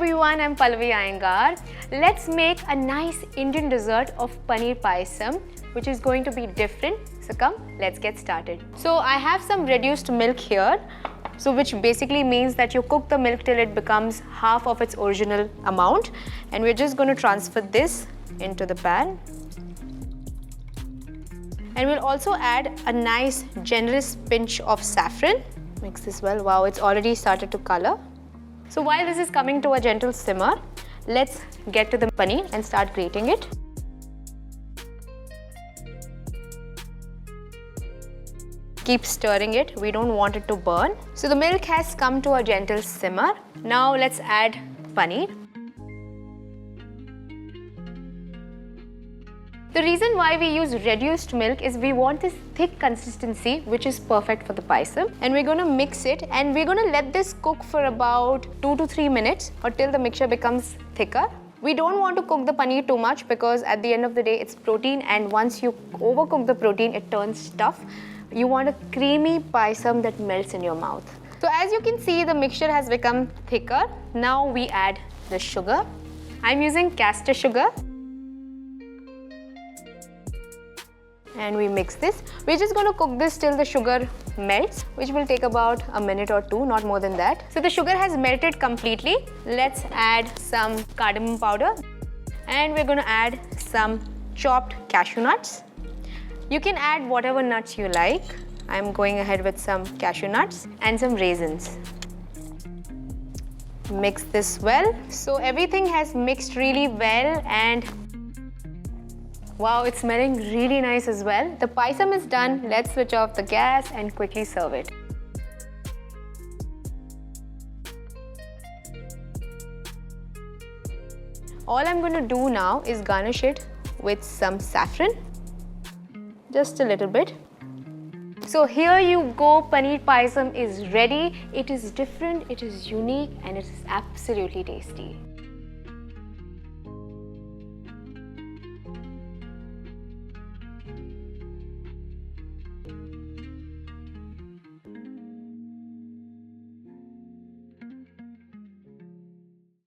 everyone, I'm Pallavi Iyengar. Let's make a nice Indian dessert of Paneer Payasam, which is going to be different. So come, let's get started. So I have some reduced milk here, so which basically means that you cook the milk till it becomes half of its original amount, and we're just going to transfer this into the pan. And we'll also add a nice generous pinch of saffron. Mix this well. Wow, it's already started to color. So while this is coming to a gentle simmer, let's get to the paneer and start grating it. Keep stirring it, we don't want it to burn. So the milk has come to a gentle simmer. Now let's add paneer. The reason why we use reduced milk is we want this thick consistency which is perfect for the payasam, and we're going to mix it and we're going to let this cook for about 2 to 3 minutes or till the mixture becomes thicker. We don't want to cook the paneer too much because at the end of the day it's protein, and once you overcook the protein it turns tough. You want a creamy payasam that melts in your mouth. So as you can see, the mixture has become thicker. Now we add the sugar. I'm using castor sugar. And we mix this. We're just going to cook this till the sugar melts, which will take about a minute or two, not more than that. So the sugar has melted completely. Let's add some cardamom powder, and we're going to add some chopped cashew nuts. You can add whatever nuts you like. I'm going ahead with some cashew nuts and some raisins. Mix this well. So everything has mixed really well, and wow, it's smelling really nice as well. The payasam is done. Let's switch off the gas and quickly serve it. All I'm going to do now is garnish it with some saffron. Just a little bit. So here you go, Paneer Payasam is ready. It is different, it is unique, and it is absolutely tasty.